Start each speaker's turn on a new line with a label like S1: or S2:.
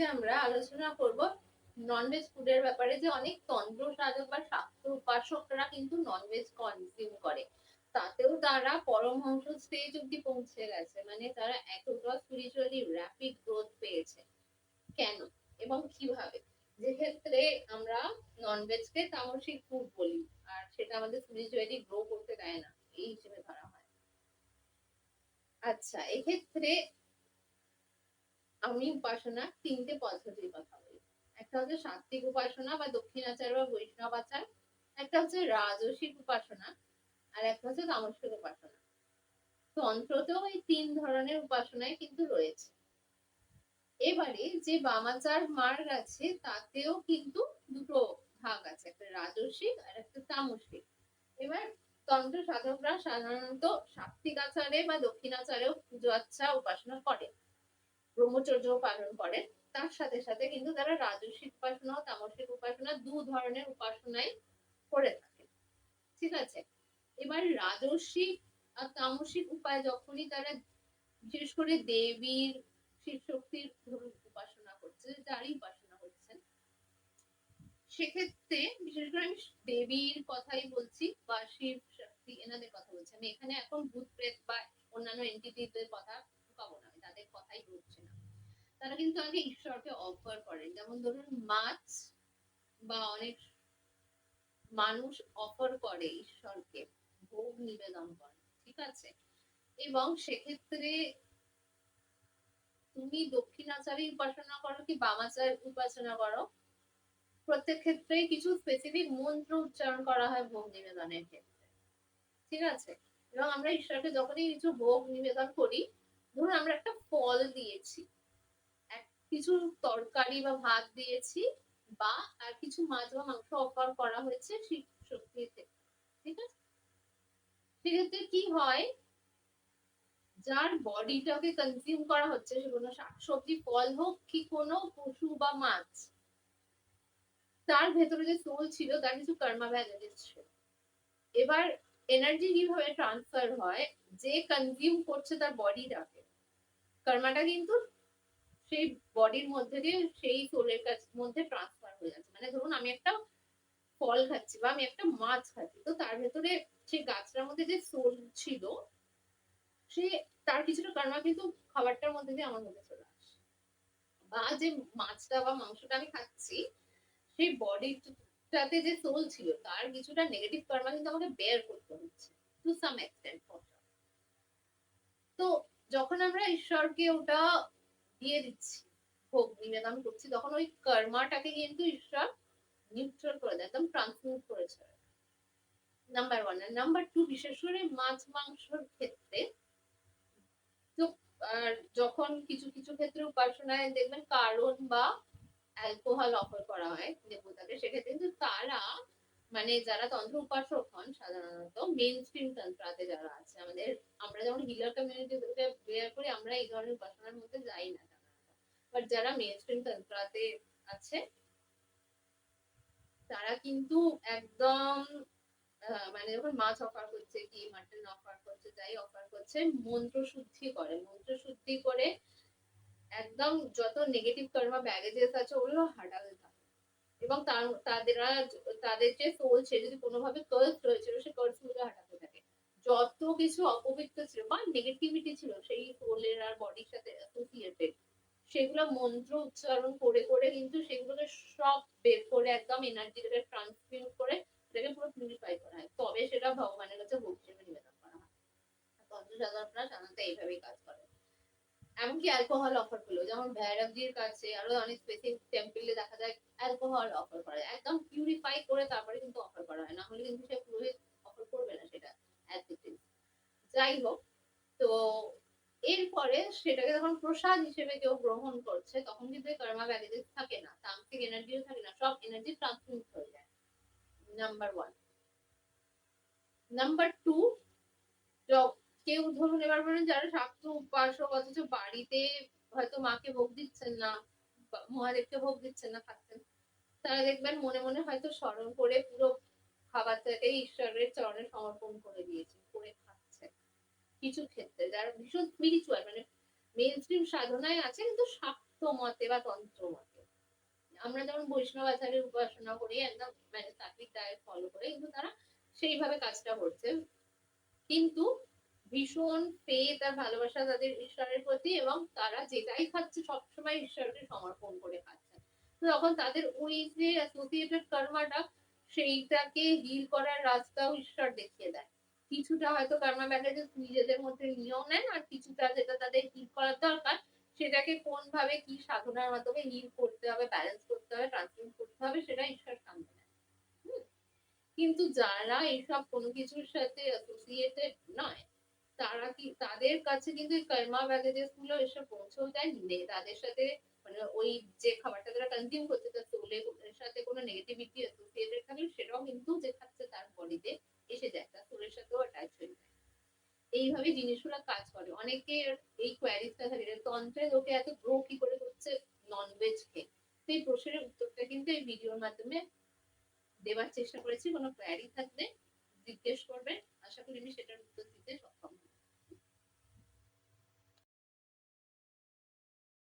S1: আজকে আমরা আলোচনা করব ননভেজ ফুডের ব্যাপারে, যে অনেক তন্ত্র সাধক বা শাস্ত্র উপাসকরা কিন্তু ননভেজ কনজিউম করে, তাতেও তারা পরমহংস স্টেজ অব্দি পৌঁছে গেছে, মানে তারা এতটা স্পিরিচুয়ালি র্যাপিড গ্রোথ পেয়েছে। কেন এবং কিভাবে? যে ক্ষেত্রে আমরা ননভেজকে তামসিক ফুড বলি, আর সেটা আমাদের স্পিরিচুয়ালি গ্রো করতে দেয় না, এই হিসেবে ধরা হয়। আচ্ছা, এক্ষেত্রে আমি উপাসনা তিনটে পদ্ধতির কথা বলি। একটা হচ্ছে সাত্ত্বিক উপাসনা বা দক্ষিণাচার বা বৈষ্ণব আচার, একটা হচ্ছে রাজসিক উপাসনা, আর একটা হচ্ছে তামসিক উপাসনা। তন্ত্রতেও এই তিন ধরনের উপাসনায় কিন্তু রয়েছে। এবারে যে বামাচার মার্গ আছে তাতেও কিন্তু দুটো ভাগ আছে, একটা রাজসিক আর একটা তামসিক। এবার তন্ত্র সাধকরা সাধারণত সাত্ত্বিক আচারে বা দক্ষিণাচারেও পুজো আচ্ছা উপাসনা করে, ব্রহ্মচর্য পালন করেন। তার সাথে সাথে কিন্তু তারা রাজসিক উপাসনা ও তামসিক উপাসনা দু ধরনের উপাসনায় করে থাকে। ঠিক আছে? এবার রাজসিক আর তামসিক উপায় যখনই তারা বিশেষ করে দেবীর শিব শক্তির উপাসনা করছে, যারই উপাসনা করছেন, সেক্ষেত্রে বিশেষ করে আমি দেবীর কথাই বলছি বা শিব শক্তি এনাদের কথা বলছি। আমি এখানে এখন ভূত প্রেত বা অন্যান্য এন্টিটিদের কথা ঢুকাবো না, আমি তাদের কথাই বলছি না। তারা কিন্তু আগে ঈশ্বরকে অফার করেন, যেমন ধরুন মাছ বা অনেক মানুষ অফার করে ঈশ্বরকে, ভোগ নিবেদন করে। ঠিক আছে? এবং সেক্ষেত্রে তুমি দক্ষিণাচারী উপাসনা করো কি বামাচার উপাসনা করো, প্রত্যেক ক্ষেত্রেই কিছু স্পেসিফিক মন্ত্র উচ্চারণ করা হয় ভোগ নিবেদনের ক্ষেত্রে। ঠিক আছে? এবং আমরা ঈশ্বরকে যখনই কিছু ভোগ নিবেদন করি, ধরুন আমরা একটা ফল দিয়েছি, কিছু তরকারি বা ভাত দিয়েছি, বা আর কিছু মাছ বা মাংস অফার করা হয়েছে শিব শক্তির ক্ষেত্রে। ঠিক আছে? সেক্ষেত্রে কি হয়, যার বডিটাকে কনজিউম করা হচ্ছে, সে কোনো শাকসবজি ফল হোক কি কোনো পশু বা মাছ, তার ভেতরে যে সোল ছিল তার কিছু কর্মা ব্যাগেজ ছিল। এবার এনার্জি কিভাবে ট্রান্সফার হয়, যে কনজিউম করছে তার বডিটাকে, কর্মাটা কিন্তু সেই বডির মধ্যে দিয়ে সেই সোলের মধ্যে ট্রান্সফার হয়ে যাচ্ছে। মানে ধরুন আমি একটা ফল খাচ্ছি বা আমি একটা মাছ খাচ্ছি, তো তার ভেতরে সেই গাছটার মধ্যে যে সোল ছিল, সে তার কিছুটা কর্মা কিন্তু খাবারটার মধ্যে দিয়ে আমার মধ্যে চলে আসে। বা যে মাছটা বা মাংসটা আমি খাচ্ছি, সেই বডিটাতে যে সোল ছিল তার কিছুটা নেগেটিভ কর্মা কিন্তু আমাকে বের করতে হচ্ছে টু সাম এক্সটেন্ট। তো যখন আমরা ঈশ্বরকে ওটা দিয়ে দিচ্ছি, ভোগ নিবেদন করছি, তখন ওই কর্মাটাকে কিন্তু ঈশ্বর নিউট্রাল করে দেয়, একদম ট্রান্সমিউট করে ছাড়ে। Number one. আর নাম্বার টু, বিশেষ করে মাছ মাংসর ক্ষেত্রে তো যখন কিছু কিছু ক্ষেত্রে উপাসনায় দেখবেন কারণ বা অ্যালকোহল অফার করা হয় দেবতাকে, সেক্ষেত্রে কিন্তু তারা, মানে যারা তন্ত্র উপাসক হন সাধারণত মেইন স্ট্রিম তন্ত্রাতে যারা আছে আমাদের, আমরা যেমন হিলার কমিউনিটিতে বেয়ার করি, আমরা এই ধরনের উপাসনার মধ্যে যাই না সাধারণত। বাট যারা মেইন স্ট্রিম তন্ত্রাতে আছে, তারা কিন্তু একদম মানে যখন মাছ অফার করছে কি মাটন অফার করছে, যাই অফার করছে, মন্ত্র শুদ্ধি করে, মন্ত্র শুদ্ধি করে একদম যত নেগেটিভ কর্মা ব্যাগেজেস আছে ওগুলো হাটাতে থাকে। এবং তাদের যে সোল, সে যদি কোনোভাবে কার্স হয়েছিল, সে কার্স গুলো হাটাতে থাকে। যত কিছু অপবিত্র ছিল বা নেগেটিভিটি ছিল সেই সোলের আর বডির সাথে অ্যাসোসিয়েটেড, সেগুলো মন্ত্র উচ্চারণ করে করে কিন্তু সেগুলোকে সব বের করে একদম এনার্জিটাকে ট্রান্সমিউট করে সেটাকে পুরো পিউরিফাই করা হয়, তবে সেটা ভগবানের কাছে ভোগ হিসেবে নিবেদন করা হয়। তন্ত্র সাধকরা সাধারণত এইভাবেই কাজ করে। এমনকি অ্যালকোহল অফার করলো, যেমন ভৈরবজির কাছে আরো অনেক স্পেসিফিক টেম্পলে দেখা যায় অ্যালকোহল অফার করা যায়, একদম পিউরিফাই করে তারপরে কিন্তু অফার করা হয়, না হলে কিন্তু সে পুরোহিত অফার করবে না সেটা অ্যাজ ইট ইজ। যাই হোক, তো এরপরে সেটাকে যখন প্রসাদ হিসেবে কেউ গ্রহণ করছে, তখন কিন্তু কর্মা ব্যাগেজ থাকে না, তান্ত্রিক এনার্জিও থাকে না, সব এনার্জি ট্রান্সমিট হয়ে যায়। Number one. নাম্বার টু, কেউ ধরুন এবার বলেন যারা শাক্ত উপাসক অথচ বাড়িতে হয়তো মাকে ভোগ দিচ্ছেন না, মহাদেবকে ভোগ দিচ্ছেন না, খাচ্ছেন, তারা দেখবেন মনে মনে হয়তো স্মরণ করে পুরো খাবারটাকেই ঈশ্বরের চরণে সমর্পণ করে দিয়েছে, করে খাচ্ছে। কিছু ক্ষেত্রে যারা ভীষণ স্পিরিচুয়াল, মানে মেইন স্ট্রিম সাধনায় আছে কিন্তু শাক্ত মতে বা তন্ত্র মতে। আমরা যেমন বৈষ্ণব আচার্যের উপাসনা করি একদম মানে সাত্বিক ডায়েট ফলো করে, কিন্তু তারা সেইভাবে কাজটা করছে। কিন্তু ভীষণ ফেথ আর ভালোবাসা তাদের ঈশ্বরের প্রতি, এবং তারা যেটাই খাচ্ছে সবসময় ঈশ্বরকে সমর্পণ করে খাচ্ছে। তো তখন তাদের ওই যে অ্যাসোসিয়েটেড কর্মাটা, সেইটাকে হিল করার রাস্তাও ঈশ্বর দেখিয়ে দেয়। কিছুটা হয়তো কর্মা ব্যাগেজেস নিজেদের মধ্যে নিয়েও নেন, আর কিছুটা যেটা তাদের হিল করার দরকার সেটাকে কোন ভাবে কি সাধনার মাধ্যমে হিল করতে হবে, ব্যালেন্স করতে হবে, ট্রান্সফর্ম করতে হবে, সেটা ঈশ্বর সামনে নেয়। কিন্তু যারা এইসব কোনো কিছুর সাথে অ্যাসোসিয়েটেড নয়, তারা কি তাদের কাছে কিন্তু এই কর্মা ব্যাগেজেস গুলো এসে পৌঁছেও দেয়, তাদের সাথে মানে ওই যে খাবারটা তারা কনজিউম করছে তার সোলের সাথে কোনো নেগেটিভিটি অ্যাসোসিয়েটেড থাকলে সেটাও কিন্তু যে খাচ্ছে তার বডিতে এসে যায়, তার সোলের সাথেও অ্যাটাচ হয়ে যায়। এইভাবে জিনিসগুলো কাজ করে। অনেকের এই কোয়ারিজটা থাকে যে তন্ত্রে লোকে এত গ্রো কি করে করছে ননভেজ খেয়ে। সেই প্রশ্নের উত্তরটা কিন্তু এই ভিডিওর মাধ্যমে দেওয়ার চেষ্টা করেছি। কোনো কোয়ারি থাকলে